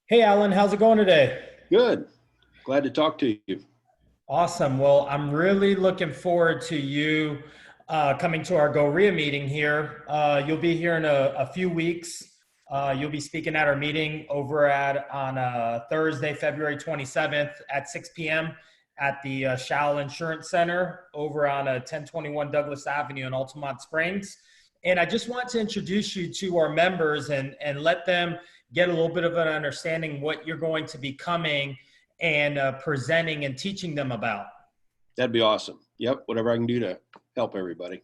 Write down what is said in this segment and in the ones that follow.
Hey, Alan, how's it going today? Good. Glad to talk to you. Awesome. Well, I'm really looking forward to you coming to our GOREIA meeting here. You'll be here in a few weeks. You'll be speaking at our meeting over at on Thursday, February 27th at 6 p.m. at the Shell Insurance Center over on 1021 Douglas Avenue in Altamont Springs. And I just want to introduce you to our members and let them get a little bit of an understanding what you're going to be coming and presenting and teaching them about. That'd be awesome. Yep. Whatever I can do to help everybody.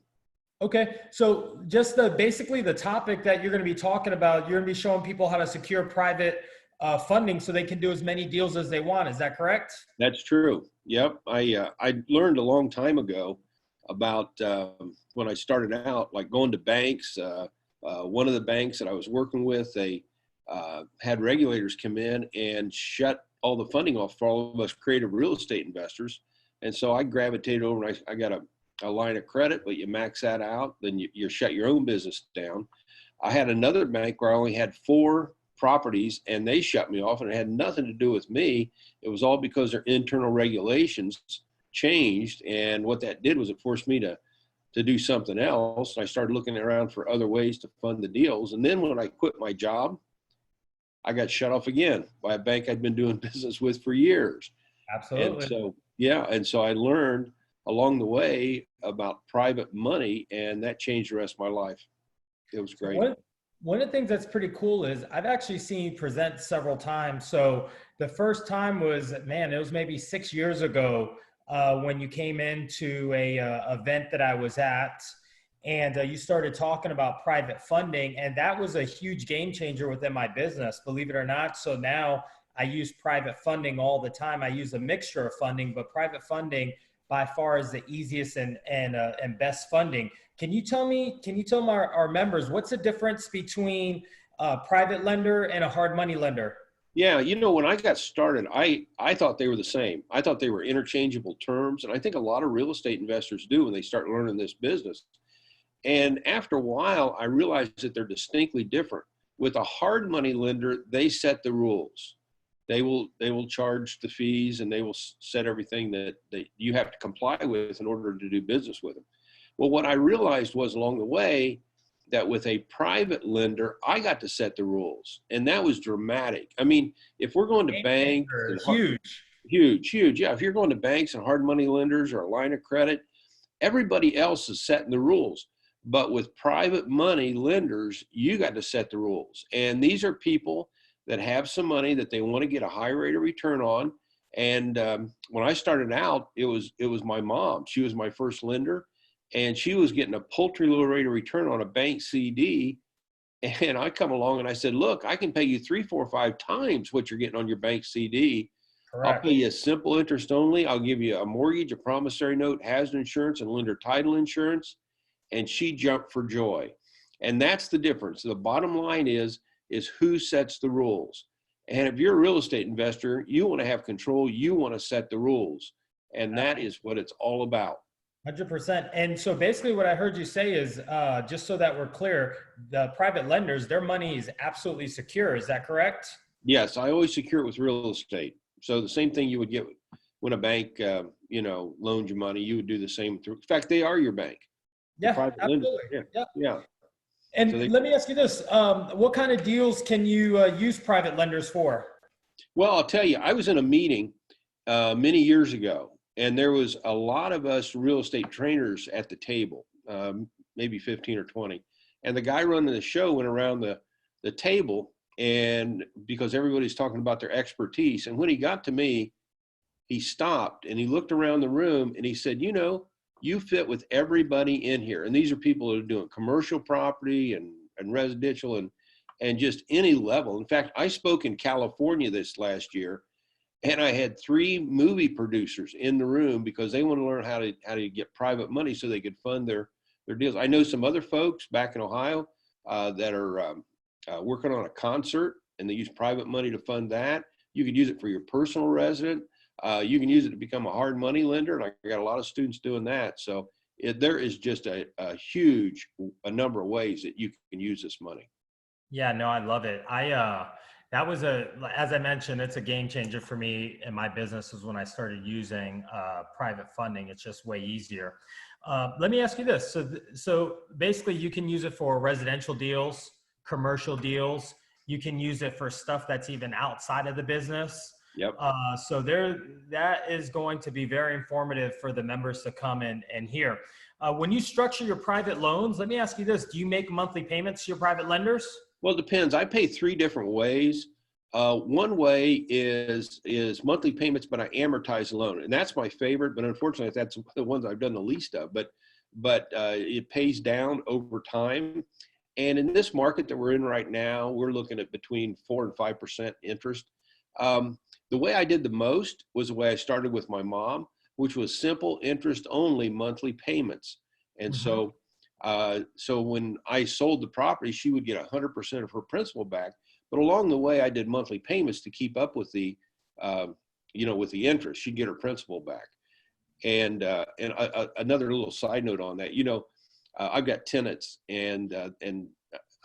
Okay, so just basically the topic that you're going to be talking about, you're going to be showing people how to secure private funding so they can do as many deals as they want. Is that correct? That's true. Yep. I learned a long time ago about when I started out, like going to banks. One of the banks that I was working with, they had regulators come in and shut all the funding off for all of us creative real estate investors. And so I gravitated over and I got a line of credit, but you max that out, then you shut your own business down. I had another bank where I only had four properties and they shut me off, and it had nothing to do with me. It was all because their internal regulations changed. And what that did was it forced me to do something else. I started looking around for other ways to fund the deals. And then when I quit my job, I got shut off again by a bank I'd been doing business with for years. And Absolutely. so, yeah, and so I learned along the way about private money, and that changed the rest of my life. It was So great. one of the things that's pretty cool is I've actually seen you present several times. So the first time was, man, it was maybe 6 years ago when you came into a event that I was at, and you started talking about private funding, and that was a huge game changer within my business, believe it or not. So now I use private funding all the time. I use a mixture of funding, but private funding by far is the easiest and best funding. Can you tell our members what's the difference between a private lender and a hard money lender? Yeah, when I got started, I thought they were the same. I thought they were interchangeable terms, and I think a lot of real estate investors do when they start learning this business. And after a while, I realized that they're distinctly different. With a hard money lender, they set the rules. They will charge the fees, and they will set everything that you have to comply with in order to do business with them. Well, what I realized was along the way that with a private lender, I got to set the rules, and that was dramatic. I mean, if we're going to Game banks changer, and huge. huge, huge, yeah, if you're going to banks and hard money lenders or a line of credit, everybody else is setting the rules. But with private money lenders, you got to set the rules. And these are people that have some money that they want to get a high rate of return on. And when I started out, it was my mom. She was my first lender, and she was getting a paltry little rate of return on a bank CD. And I come along and I said, look, I can pay you three, four, five times what you're getting on your bank CD. I'll pay Correct. you a simple interest only. I'll give you a mortgage, a promissory note, hazard insurance, and lender title insurance. And she jumped for joy. And that's the difference. The bottom line is who sets the rules. And if you're a real estate investor, you want to have control. You want to set the rules. And that is what it's all about. 100%. And so basically what I heard you say is, just so that we're clear, the private lenders, their money is absolutely secure. Is that correct? Yes, I always secure it with real estate. So the same thing you would get when a bank, loans you money, you would do the same through. In fact, they are your bank, the Yeah, private lender. absolutely. Yeah, Yeah. yeah. So And they, let me ask you this, what kind of deals can you use private lenders for? well, I'll tell you, I was in a meeting many years ago, and there was a lot of us real estate trainers at the table, maybe 15 or 20. And the guy running the show went around the table, and because everybody's talking about their expertise. And when he got to me, he stopped and he looked around the room and he said, you fit with everybody in here. And these are people that are doing commercial property and residential and just any level. In fact, I spoke in California this last year, and I had three movie producers in the room because they want to learn how to get private money so they could fund their deals. I know some other folks back in Ohio that are working on a concert, and they use private money to fund that. You could use it for your personal resident. You can use it to become a hard money lender, and I got a lot of students doing that. So there is just a huge a number of ways that you can use this money. Yeah, no, I love it. That was as I mentioned, it's a game changer for me in my business is when I started using private funding. It's just way easier. Let me ask you this. So basically you can use it for residential deals, commercial deals. You can use it for stuff that's even outside of the business. Yep. So that is going to be very informative for the members to come and hear. When you structure your private loans, let me ask you this. Do you make monthly payments to your private lenders? Well, it depends. I pay three different ways. One way is monthly payments, but I amortize the loan, and that's my favorite. But unfortunately, that's the ones I've done the least of. But it pays down over time. And in this market that we're in right now, we're looking at between 4 and 5% interest. The way I did the most was the way I started with my mom, which was simple interest only monthly payments. And so when I sold the property, she would get 100% of her principal back. But along the way, I did monthly payments to keep up with the, with the interest. She'd get her principal back. And another little side note on that, I've got tenants, and I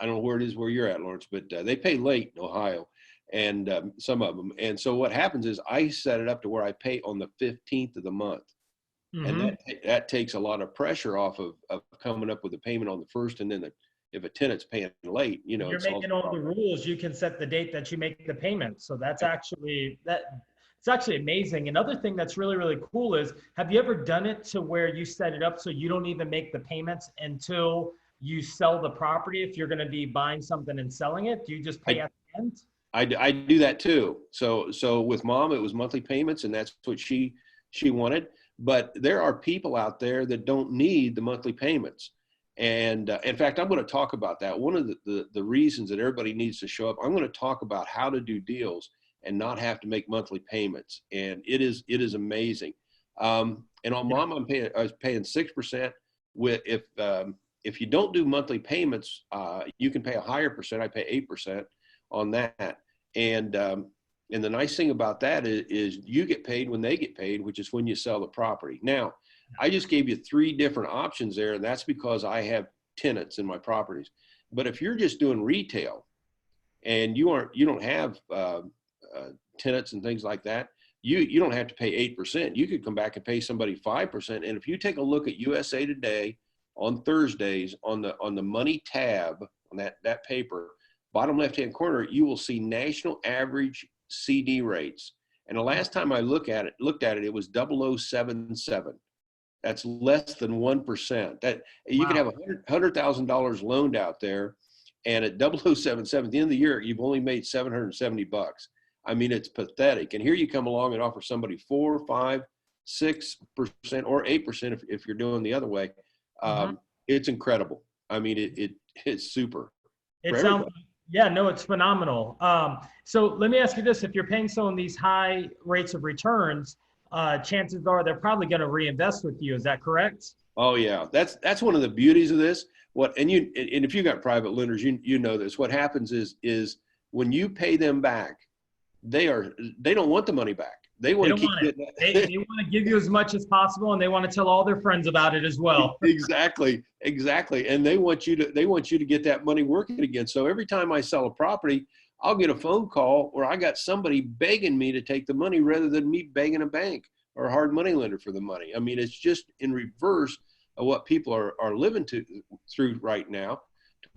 don't know where it is where you're at, Lawrence, but they pay late in Ohio, and some of them. And so what happens is I set it up to where I pay on the 15th of the month. And that takes a lot of pressure off of coming up with a payment on the first, and then if a tenant's paying late, you're making all the rules. You can set the date that you make the payment. So that's actually it's actually amazing. Another thing that's really, really cool is, have you ever done it to where you set it up so you don't even make the payments until you sell the property? If you're going to be buying something and selling it, do you just pay at the end? I do that too. So with mom, it was monthly payments, and that's what she wanted. But there are people out there that don't need the monthly payments. And in fact, I'm going to talk about that. One of the reasons that everybody needs to show up, I'm going to talk about how to do deals and not have to make monthly payments. And it is amazing. And on mom, I was paying 6%. If you don't do monthly payments, you can pay a higher percent. I pay 8% on that. And the nice thing about that is you get paid when they get paid, which is when you sell the property. Now, I just gave you 3 different options there, and that's because I have tenants in my properties. But if you're just doing retail and you don't have tenants and things like that, you don't have to pay 8%. You could come back and pay somebody 5%. And if you take a look at USA Today on Thursdays on the money tab on that paper, bottom left-hand corner, you will see national average CD rates. And the last time I looked at it, it was 0077. That's less than 1%. That you can have $100,000 loaned out there, and at 0077, at the end of the year, you've only made $770. I mean, it's pathetic. And here you come along and offer somebody 4, 5, 6%, or 8% if you're doing the other way. It's incredible. I mean, it's super. It sounds. Yeah, no, it's phenomenal. So let me ask you this: if you're paying someone these high rates of returns, chances are they're probably going to reinvest with you. Is that correct? Oh yeah, that's one of the beauties of this. And if you got private lenders, you know this. What happens is when you pay them back, they don't want the money back. They want to keep it. They want to give you as much as possible, and they want to tell all their friends about it as well. Exactly. And they want you to get that money working again. So every time I sell a property, I'll get a phone call where I got somebody begging me to take the money rather than me begging a bank or a hard money lender for the money. I mean, it's just in reverse of what people are living through right now,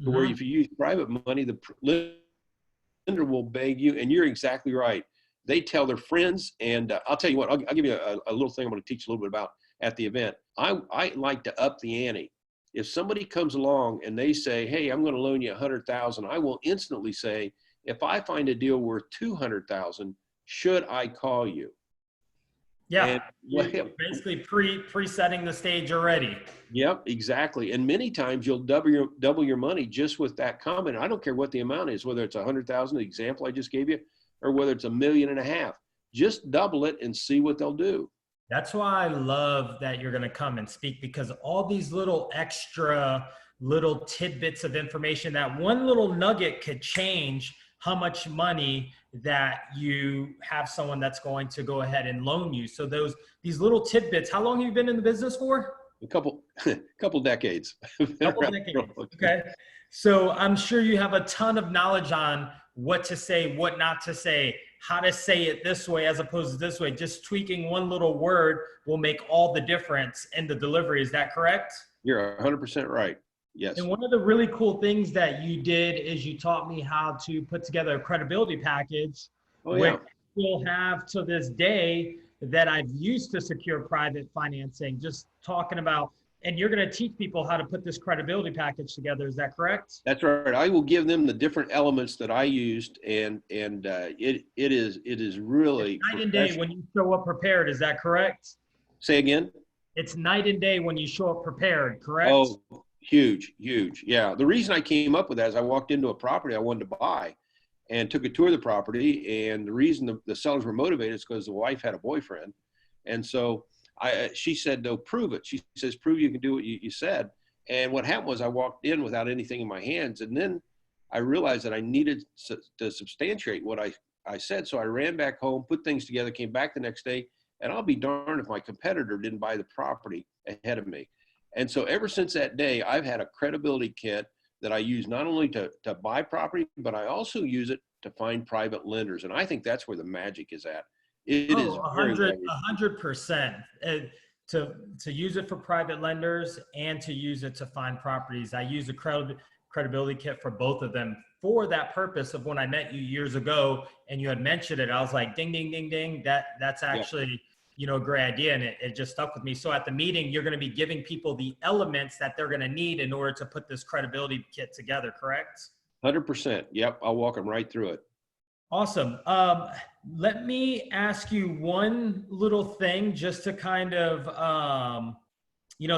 to where if you use private money, the lender will beg you. And you're exactly right. They tell their friends, and I'll tell you what, I'll give you a little thing I'm going to teach a little bit about at the event. I like to up the ante. If somebody comes along and they say, hey, I'm going to loan you $100,000, I will instantly say, if I find a deal worth $200,000, should I call you? Yeah, basically pre-setting the stage already. Yep, exactly. And many times you'll double your money just with that comment. I don't care what the amount is, whether it's $100,000, the example I just gave you, or whether it's $1.5 million. Just double it and see what they'll do. That's why I love that you're going to come and speak, because all these little extra little tidbits of information, that one little nugget could change how much money that you have someone that's going to go ahead and loan you. So these little tidbits, how long have you been in the business for? A couple decades. Okay. So I'm sure you have a ton of knowledge on what to say, what not to say, how to say it this way as opposed to this way. Just tweaking one little word will make all the difference in the delivery. Is that correct? You're 100% right. Yes. And one of the really cool things that you did is you taught me how to put together a credibility package, Oh, which yeah. I still have to this day that I've used to secure private financing, just talking about, and you're going to teach people how to put this credibility package together. Is that correct? That's right. I will give them the different elements that I used, and it is really It's night and day when you show up prepared. Is that correct? Say again. It's night and day when you show up prepared, correct? Oh, huge, huge. Yeah. The reason I came up with that is I walked into a property I wanted to buy and took a tour of the property. And the reason the sellers were motivated is because the wife had a boyfriend. And so she said, no, prove it. She says, prove you can do what you said. And what happened was I walked in without anything in my hands. And then I realized that I needed to substantiate what I said. So I ran back home, put things together, came back the next day. And I'll be darned if my competitor didn't buy the property ahead of me. And so ever since that day, I've had a credibility kit that I use not only to buy property, but I also use it to find private lenders. And I think that's where the magic is at. It is 100%. To use it for private lenders and to use it to find properties. I use a credibility kit for both of them for that purpose of when I met you years ago and you had mentioned it, I was like, ding, ding, ding, ding. That's actually, a great idea. And it just stuck with me. So at the meeting, you're going to be giving people the elements that they're going to need in order to put this credibility kit together, correct? 100%. Yep. I'll walk them right through it. Awesome. Let me ask you one little thing just to kind of,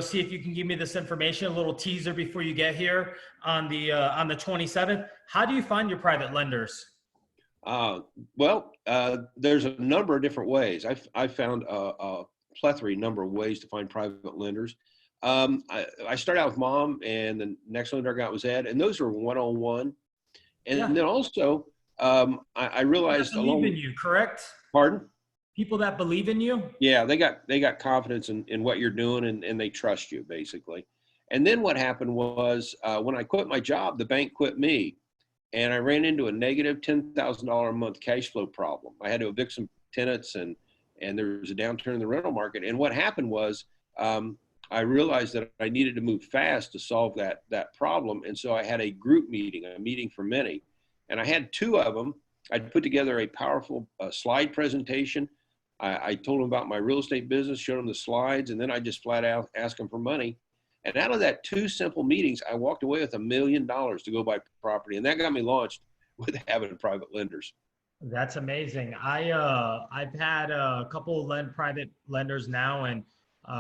see if you can give me this information, a little teaser before you get here on the 27th. How do you find your private lenders? There's a number of different ways. I've found a plethora number of ways to find private lenders. I started out with Mom, and the next lender I got was Ed, and those are one-on-one. And then also, I realized people that believe in you, correct? Pardon? People that believe in you? Yeah, they got confidence in what you're doing, and they trust you, basically. And then what happened was when I quit my job, the bank quit me. And I ran into a negative $10,000 a month cash flow problem. I had to evict some tenants, and there was a downturn in the rental market. And what happened was I realized that I needed to move fast to solve that problem. And so I had a group meeting, a meeting for many. And I had two of them. I'd put together a powerful slide presentation. I told them about my real estate business, showed them the slides, and then I just flat out asked them for money. And out of that two simple meetings, I walked away with $1 million to go buy property. And that got me launched with having private lenders. That's amazing. I've had a couple of private lenders now, and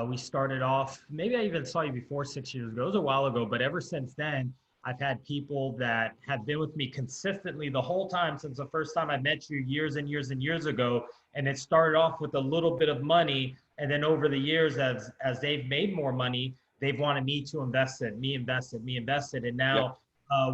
we started off, maybe I even saw you before 6 years ago. It was a while ago, but ever since then, I've had people that have been with me consistently the whole time since the first time I met you years and years and years ago. And it started off with a little bit of money. And then over the years, as they've made more money, they've wanted me to invest it, me invested. And now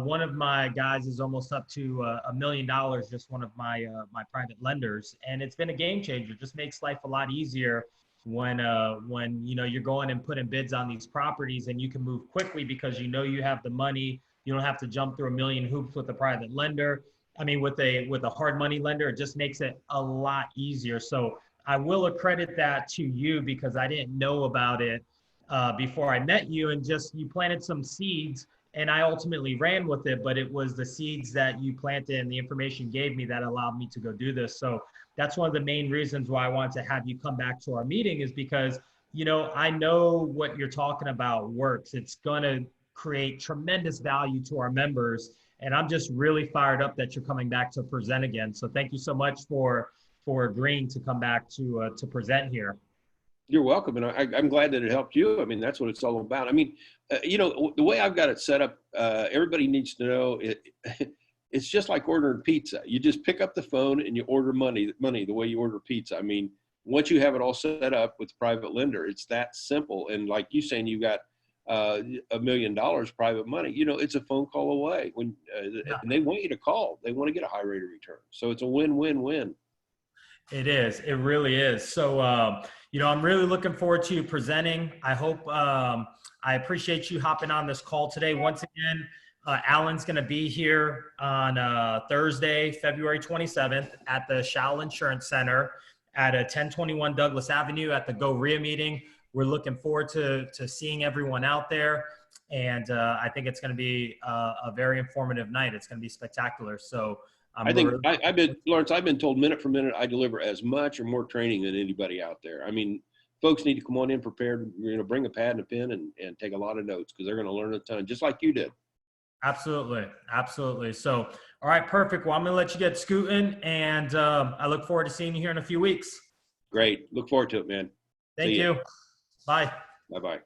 one of my guys is almost up to $1 million, just one of my private lenders. And it's been a game changer. It just makes life a lot easier when you're going and putting bids on these properties, and you can move quickly because you have the money. You don't have to jump through a million hoops with a private lender. I mean, with a hard money lender, it just makes it a lot easier. So I will accredit that to you because I didn't know about it before I met you, and just you planted some seeds, and I ultimately ran with it. But it was the seeds that you planted and the information you gave me that allowed me to go do this. So that's one of the main reasons why I wanted to have you come back to our meeting, is because, I know what you're talking about works. It's going to create tremendous value to our members. And I'm just really fired up that you're coming back to present again. So thank you so much for agreeing to come back to present here. You're welcome. And I'm glad that it helped you. I mean, that's what it's all about. I mean, the way I've got it set up, everybody needs to know it's just like ordering pizza. You just pick up the phone and you order money the way you order pizza. I mean, once you have it all set up with private lender, it's that simple. And like you saying, you got $1 million private money, it's a phone call away and they want you to call. They want to get a high rate of return. So it's a win-win-win. It is. It really is. So, I'm really looking forward to you presenting. I hope, I appreciate you hopping on this call today. Once again, Alan's going to be here on Thursday, February 27th at the Shell Insurance Center at 1021 Douglas Avenue at the GOREIA meeting. We're looking forward to seeing everyone out there. And I think it's going to be a very informative night. It's going to be spectacular. So I think I've been, Lawrence, I've been told minute for minute, I deliver as much or more training than anybody out there. I mean, folks need to come on in prepared, bring a pad and a pen and take a lot of notes because they're going to learn a ton, just like you did. Absolutely. Absolutely. So, all right, perfect. Well, I'm going to let you get scooting, and I look forward to seeing you here in a few weeks. Great. Look forward to it, man. Thank you. Bye. Bye-bye.